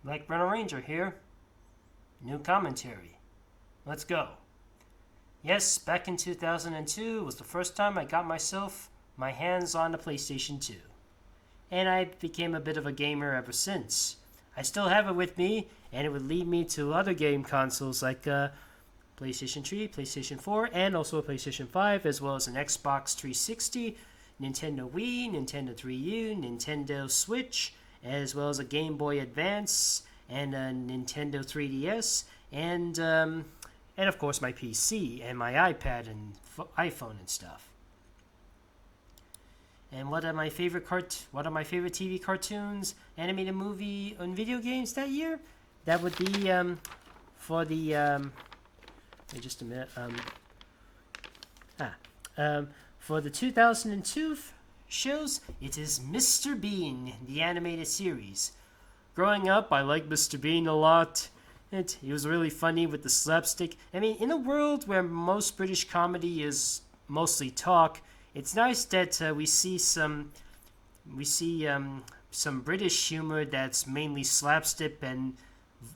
Like Rhino Ranger here. New commentary. Let's go. Yes, back in 2002 was the first time I got my hands on the PlayStation 2. And I became a bit of a gamer ever since. I still have it with me, and it would lead me to other game consoles like PlayStation 3, PlayStation 4, and also a PlayStation 5, as well as an Xbox 360, Nintendo Wii, Nintendo 3U, Nintendo Switch, as well as a Game Boy Advance and a Nintendo 3DS, and of course my PC and my iPad and iPhone and stuff. And what are my favorite TV cartoons, animated movie, and video games that year? That would be for the wait just a minute. For the 2002 shows, it is Mr. Bean, the animated series. Growing up, I liked Mr. Bean a lot. He was really funny with the slapstick. I mean, in a world where most British comedy is mostly talk, it's nice that we see some British humor that's mainly slapstick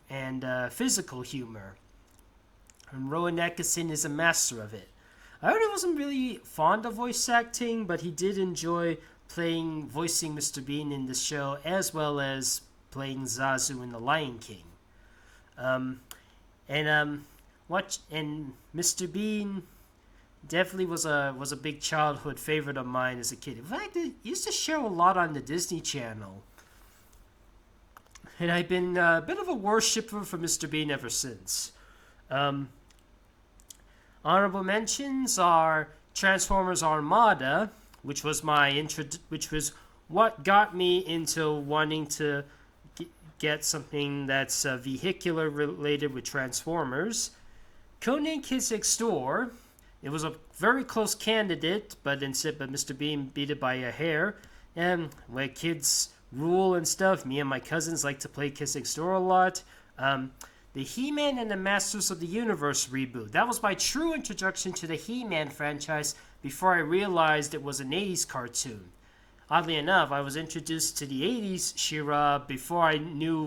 and physical humor. And Rowan Atkinson is a master of it. I already wasn't really fond of voice acting, but he did enjoy voicing Mr. Bean in the show, as well as playing Zazu in The Lion King. And Mr. Bean definitely was a big childhood favorite of mine as a kid. In fact, it used to show a lot on the Disney Channel. And I've been a bit of a worshipper for Mr. Bean ever since. Honorable mentions are Transformers Armada, which was what got me into wanting to get something that's vehicular related with Transformers. Conan Kids Next Door. It was a very close candidate, but Mr. Bean beat it by a hair. And where kids rule and stuff, me and my cousins like to play Kids Next Door a lot. The He-Man and the Masters of the Universe reboot. That was my true introduction to the He-Man franchise before I realized it was an 80s cartoon. Oddly enough, I was introduced to the 80s She-Ra before I knew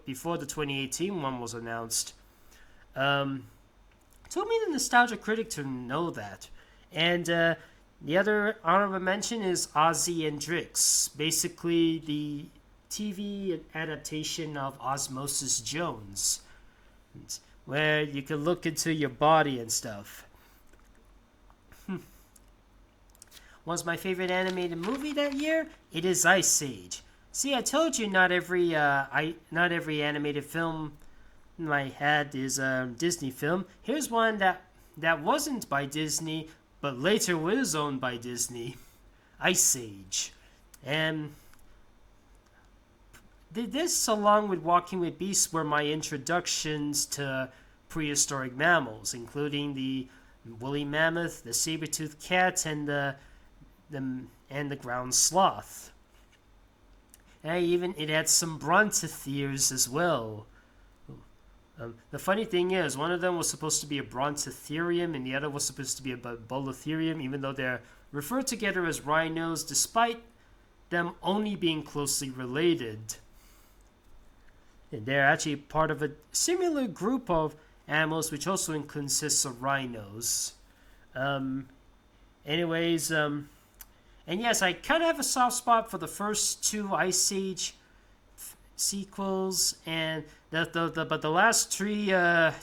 before the 2018 one was announced. Took me the Nostalgia Critic to know that. And the other honorable mention is Ozzy and Drix. Basically, the TV adaptation of Osmosis Jones, where you can look into your body and stuff. What's my favorite animated movie that year? It is Ice Age. See, I told you not every animated film I had is a Disney film. Here's one that wasn't by Disney, but later was owned by Disney. Ice Age. And this, along with Walking with Beasts, were my introductions to prehistoric mammals, including the woolly mammoth, the saber-toothed cat, and the ground sloth. And it had some brontotheres as well. The funny thing is, one of them was supposed to be a brontotherium, and the other was supposed to be a bolotherium, even though they're referred together as rhinos, despite them only being closely related. And they're actually part of a similar group of animals, which also consists of rhinos. Anyways, and yes, I kind of have a soft spot for the first two Ice Age sequels, and but the last three, they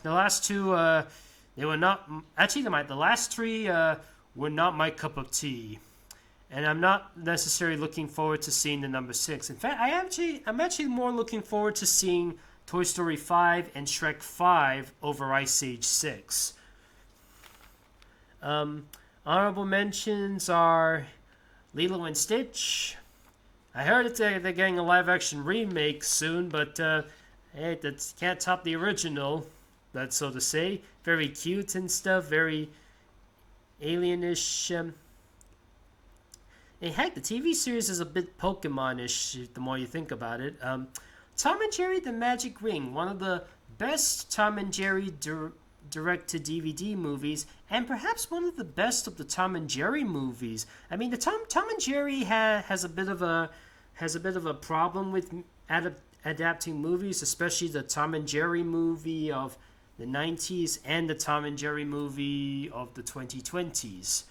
were not actually the last three were not my cup of tea, and I'm not necessarily looking forward to seeing the number 6. In fact, I'm actually more looking forward to seeing Toy Story 5 and Shrek 5 over Ice Age 6. Honorable mentions are Lilo and Stitch. I heard they're getting a live-action remake soon, but hey, that can't top the original, that's so to say. Very cute and stuff, very alienish. And heck, the TV series is a bit Pokemon-ish the more you think about it. Tom and Jerry The Magic Ring, one of the best Tom and Jerry direct-to-DVD movies, and perhaps one of the best of the Tom and Jerry movies. I mean, the Tom and Jerry has a bit of a problem with adapting movies, especially the Tom and Jerry movie of the 90s and the Tom and Jerry movie of the 2020s.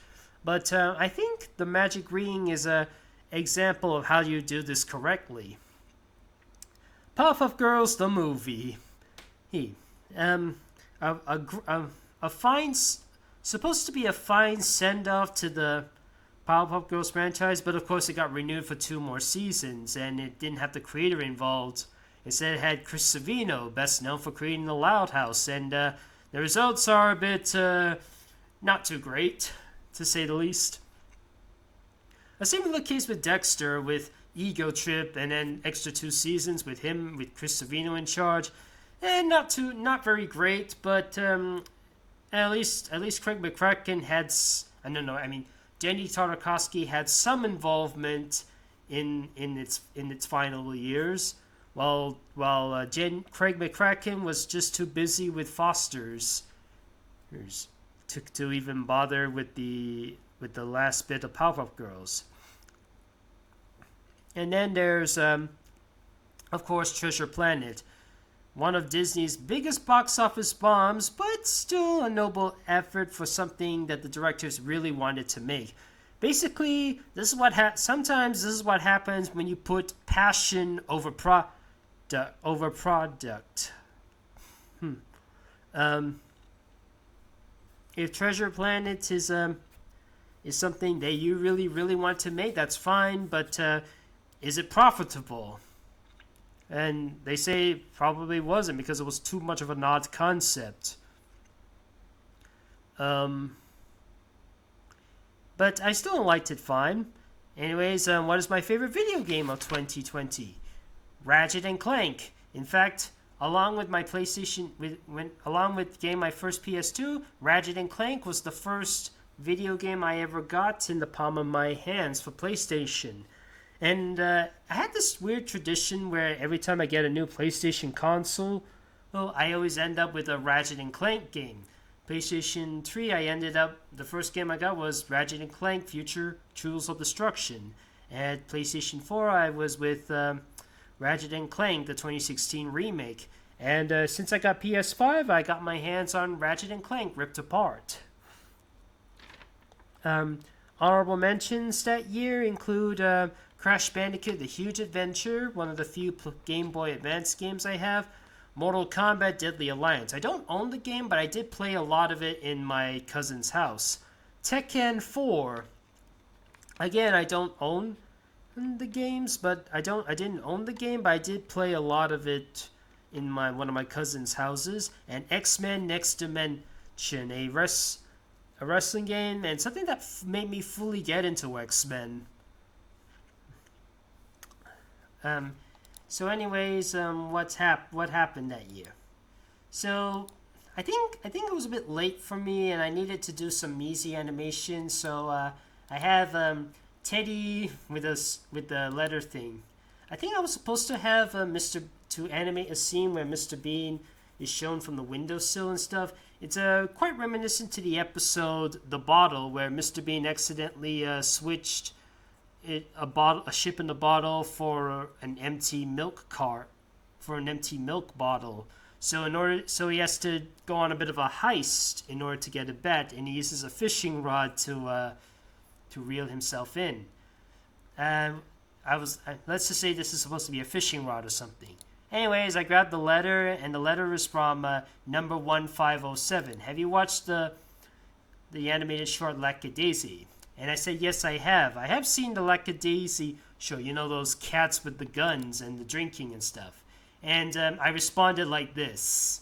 But I think the magic ring is a example of how you do this correctly. Powerpuff Girls the movie. He, a fine, supposed to be a fine send off to the Powerpuff Girls franchise, but of course it got renewed for 2 more seasons, and it didn't have the creator involved. Instead, it had Chris Savino, best known for creating the Loud House, and the results are a bit not too great, to say the least. A similar case with Dexter, with Ego Trip, and then extra 2 seasons with him, with Chris Savino in charge, and not very great, but at least Craig McCracken had Jenny Tartakovsky had some involvement in its final years, while Craig McCracken was just too busy with Foster's to even bother with the last bit of Powerpuff Girls. And then there's of course Treasure Planet, one of Disney's biggest box office bombs, but still a noble effort for something that the directors really wanted to make. Basically, sometimes this is what happens when you put passion over product. If Treasure Planet is something that you really want to make, that's fine, but is it profitable? And they say it probably wasn't, because it was too much of an odd concept. But I still liked it fine. Anyways, what is my favorite video game of 2020? Ratchet and Clank. In fact, along with my PlayStation, along with getting my first PS2, Ratchet and Clank was the first video game I ever got in the palm of my hands for PlayStation. And I had this weird tradition where every time I get a new PlayStation console, I always end up with a Ratchet and Clank game. PlayStation 3, the first game I got was Ratchet and Clank Future Tools of Destruction. At PlayStation 4, I was with Ratchet and Clank, the 2016 remake. And since I got PS5, I got my hands on Ratchet and Clank Ripped Apart. Honorable mentions that year include Crash Bandicoot The Huge Adventure, one of the few Game Boy Advance games I have. Mortal Kombat Deadly Alliance. I don't own the game, but I did play a lot of it in my cousin's house. Tekken 4. Again, I don't own the games, but I didn't own the game, but I did play a lot of it in one of my cousin's houses. And X-Men Next Dimension, a wrestling game, and something that made me fully get into X-Men. So anyways, what happened that year? So I think it was a bit late for me, and I needed to do some easy animation. So I have Teddy with the letter thing. I think I was supposed to have to animate a scene where Mr. Bean is shown from the windowsill and stuff. It's quite reminiscent to the episode The Bottle, where Mr. Bean accidentally switched a ship in the bottle for an empty milk bottle. So he has to go on a bit of a heist in order to get a bet, and he uses a fishing rod to reel himself in. Let's just say this is supposed to be a fishing rod or something. Anyways, I grabbed the letter, and the letter is from number 1507. Have you watched the animated short Lackadaisy? And I said, yes, I have. I have seen the Lackadaisy show, those cats with the guns and the drinking and stuff. And I responded like this.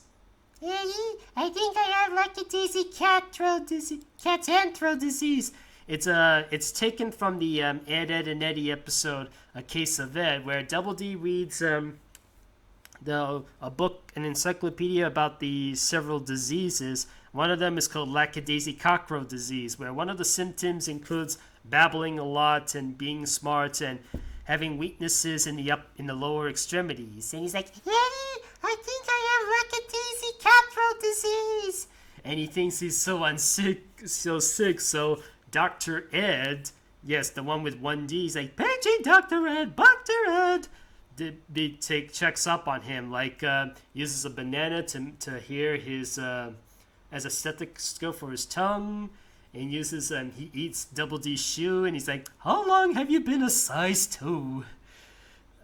Eddie, I think I have Lackadaisy cat's anthro disease. It's taken from the Ed, and Eddy episode, A Case of Ed, where Double D reads a book, an encyclopedia about the several diseases. One of them is called Lackadaisy cockroach disease, where one of the symptoms includes babbling a lot and being smart and having weaknesses in the lower extremities. And he's like, Eddie, I think I have Lackadaisy cockroach disease. And he thinks he's so sick. So Dr. Ed, yes, the one with 1 D, he's like, Paging Dr. Ed, Dr. Ed. checks up on him, like uses a banana to hear his as a stethoscope for his tongue, and uses he eats Double D's shoe, and he's like, "How long have you been a size 2?"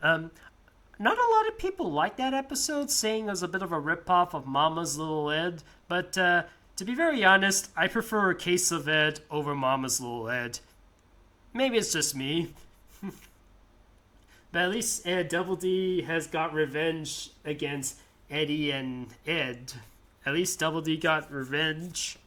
Not a lot of people like that episode, saying it was a bit of a ripoff of Mama's Little Ed, but to be very honest, I prefer A Case of Ed over Mama's Little Ed. Maybe it's just me. But at least Double D has got revenge against Eddy and Ed. At least Double D got revenge.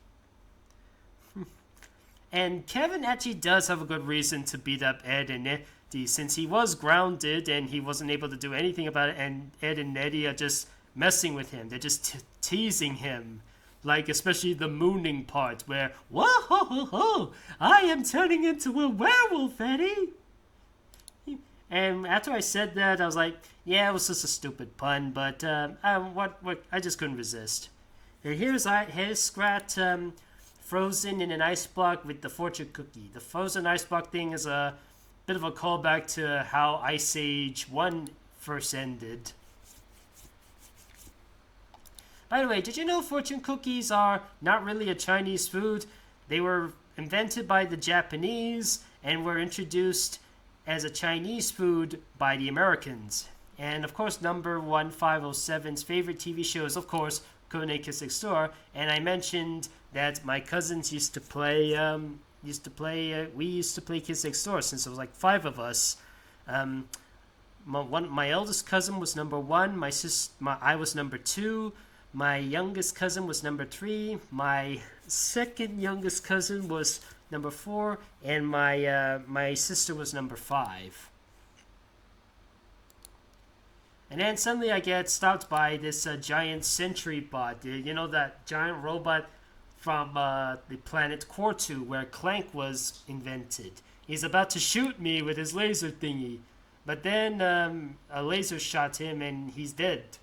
And Kevin actually does have a good reason to beat up Ed and Eddy, since he was grounded and he wasn't able to do anything about it, and Ed and Eddy are just messing with him. They're just teasing him. Like, especially the mooning part where, "Whoa, ho, ho, ho, I am turning into a werewolf, Eddy." And after I said that, I was like, yeah, it was just a stupid pun, but I just couldn't resist. And here's Scrat frozen in an ice block with the fortune cookie. The frozen ice block thing is a bit of a callback to how Ice Age 1 first ended. By the way, did you know fortune cookies are not really a Chinese food? They were invented by the Japanese and were introduced as a Chinese food by the Americans. And of course, number 1507's favorite TV show is, of course, Codename Kiss Next Door. And I mentioned that my cousins used to play Kiss Next Door since there was like 5 of us. My eldest cousin was number 1. I was number 2. My youngest cousin was number 3. My second youngest cousin was number 4, and my sister was number 5. And then suddenly I get stopped by this giant sentry bot. You know, that giant robot from the planet Quartu, where Clank was invented. He's about to shoot me with his laser thingy, but then a laser shot him and he's dead.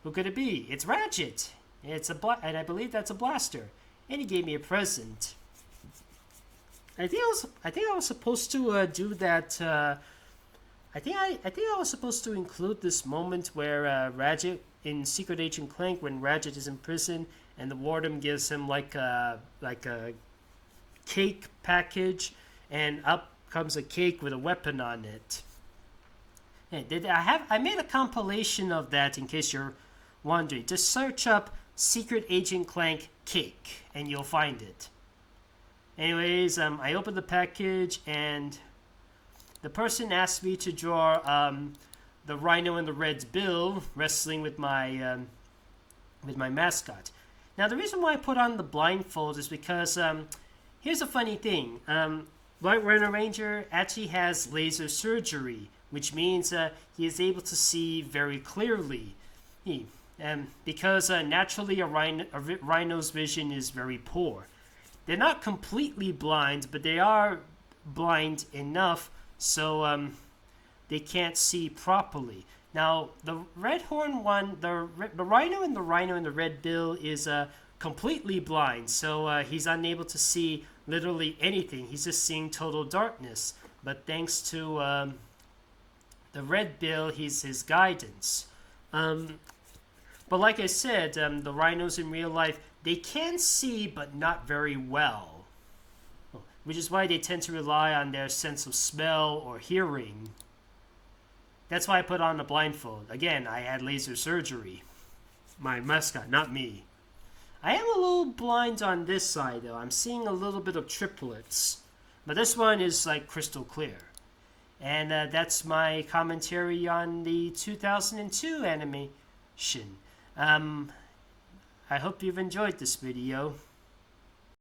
Who could it be? It's Ratchet. And I believe that's a blaster. And he gave me a present. I think I was supposed to do that. I think I was supposed to include this moment where Ratchet in Secret Agent Clank, when Ratchet is in prison and the warden gives him like a cake package, and up comes a cake with a weapon on it. Hey, I made a compilation of that in case you're wondering. Just search up Secret Agent Clank cake and you'll find it. Anyways, I opened the package and the person asked me to draw the Rhino and the Red's bill wrestling with my mascot. Now, the reason why I put on the blindfold is because here's a funny thing. White Rhino Ranger actually has laser surgery, which means he is able to see very clearly. Because naturally a rhino's vision is very poor. They're not completely blind, but they are blind enough so they can't see properly. Now, the red horn one, the Rhino and the Red Bill is completely blind, so he's unable to see literally anything. He's just seeing total darkness. But thanks to the Red Bill, he's his guidance. But like I said, the rhinos in real life, they can see, but not very well. Which is why they tend to rely on their sense of smell or hearing. That's why I put on a blindfold. Again, I had laser surgery. My mascot, not me. I am a little blind on this side, though. I'm seeing a little bit of triplets. But this one is, like, crystal clear. And that's my commentary on the 2002 animation. I hope you've enjoyed this video.